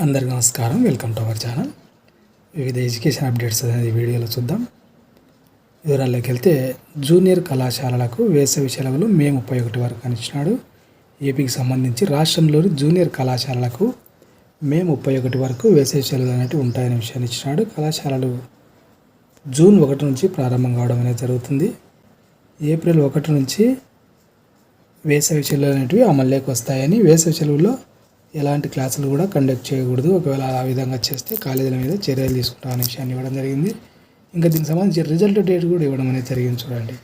అందరికీ నమస్కారం. Welcome to our channel. వివిధ ఎడ్యుకేషన్ అప్డేట్స్ అనేది వీడియోలో చూద్దాం. వివరాల్లోకి వెళ్తే జూనియర్ కళాశాలలకు వేసవి సెలవులు మే 31 వరకు అని ఇచ్చినాడు. ఏపీకి సంబంధించి రాష్ట్రంలోని జూనియర్ కళాశాలలకు మే 31 వరకు వేసవి సెలవులు అనేవి ఉంటాయనే విషయాన్ని ఇచ్చినాడు. కళాశాలలు జూన్ 1 నుంచి ప్రారంభం కావడం అనేది జరుగుతుంది. ఏప్రిల్ 1 నుంచి వేసవి సెలవులు అనేటివి అమల్లోకి వస్తాయని, వేసవి సెలవుల్లో ఎలాంటి క్లాసులు కూడా కండక్ట్ చేయకూడదు, ఒకవేళ ఆ విధంగా చేస్తే కాలేజీల మీద చర్యలు తీసుకుంటామనే విషయాన్ని ఇవ్వడం జరిగింది. ఇంకా దీనికి సంబంధించి రిజల్ట్ డేట్ కూడా ఇవ్వడం అనేది జరిగింది. చూడండి,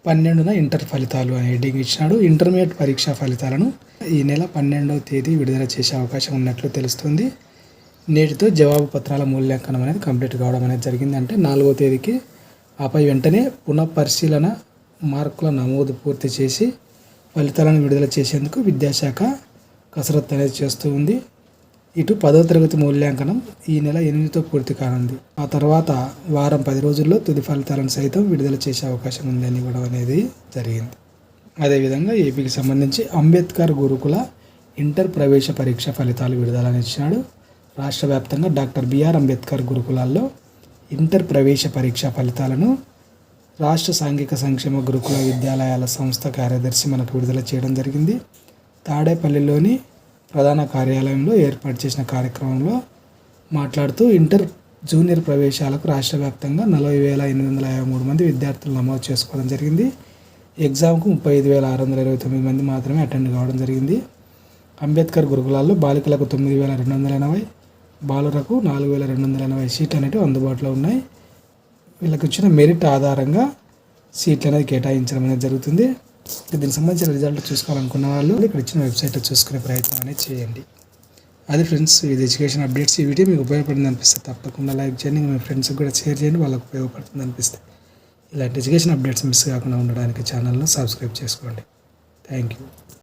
12న ఇంటర్ ఫలితాలు అనే హెడ్డింగ్ ఇచ్చినాడు. ఇంటర్మీడియట్ పరీక్షా ఫలితాలను ఈ నెల 12వ తేదీ విడుదల చేసే అవకాశం ఉన్నట్లు తెలుస్తుంది. నేటితో జవాబు పత్రాల మూల్యాంకనం అనేది కంప్లీట్ కావడం అనేది జరిగింది. అంటే 4వ తేదీకి ఆపై వెంటనే పునఃపరిశీలన మార్కుల నమోదు పూర్తి చేసి ఫలితాలను విడుదల చేసేందుకు విద్యాశాఖ కసరత్తు అనేది చేస్తూ ఉంది. ఇటు 10వ తరగతి మూల్యాంకనం ఈ నెల 8తో పూర్తి కానుంది. ఆ తర్వాత వారం 10 రోజుల్లో తుది ఫలితాలను సైతం విడుదల చేసే అవకాశం ఉందని ఇవ్వడం అనేది జరిగింది. అదేవిధంగా ఏపీకి సంబంధించి అంబేద్కర్ గురుకుల ఇంటర్ ప్రవేశ పరీక్ష ఫలితాలు విడుదలని ఇచ్చినాడు. రాష్ట్ర వ్యాప్తంగా డాక్టర్ బిఆర్ అంబేద్కర్ గురుకులాల్లో ఇంటర్ ప్రవేశ పరీక్ష ఫలితాలను రాష్ట్ర సాంఘిక సంక్షేమ గురుకుల విద్యాలయాల సంస్థ కార్యదర్శి మనకు విడుదల చేయడం జరిగింది. తాడేపల్లిలోని ప్రధాన కార్యాలయంలో ఏర్పాటు చేసిన కార్యక్రమంలో మాట్లాడుతూ జూనియర్ ప్రవేశాలకు రాష్ట్ర వ్యాప్తంగా 40,853 మంది విద్యార్థులు నమోదు చేసుకోవడం జరిగింది. ఎగ్జామ్కు 35,629 మంది మాత్రమే అటెండ్ కావడం జరిగింది. అంబేద్కర్ గురుకులాల్లో బాలికలకు 9,280, బాలురకు 4,280 సీట్లు అనేవి అందుబాటులో ఉన్నాయి. వీళ్ళకి వచ్చిన మెరిట్ ఆధారంగా సీట్లు అనేది కేటాయించడం అనేది జరుగుతుంది. దీనికి సంబంధించిన రిజల్ట్ చూసుకోవాలనుకున్న వాళ్ళు ఇక్కడ ఇచ్చిన వెబ్సైట్లో చూసుకునే ప్రయత్నం అనేది చేయండి. అది ఫ్రెండ్స్, ఇది ఎడ్యుకేషన్ అప్డేట్స్. ఈ వీడియో మీకు ఉపయోగపడుతుంది అనిపిస్తే తప్పకుండా లైక్ చేయండి. మీ ఫ్రెండ్స్కి కూడా షేర్ చేయండి, వాళ్ళకు ఉపయోగపడుతుంది అనిపిస్తే. ఇలాంటి ఎడ్యుకేషన్ అప్డేట్స్ మిస్ కాకుండా ఉండడానికి ఛానల్ను సబ్స్క్రైబ్ చేసుకోండి. Thank you.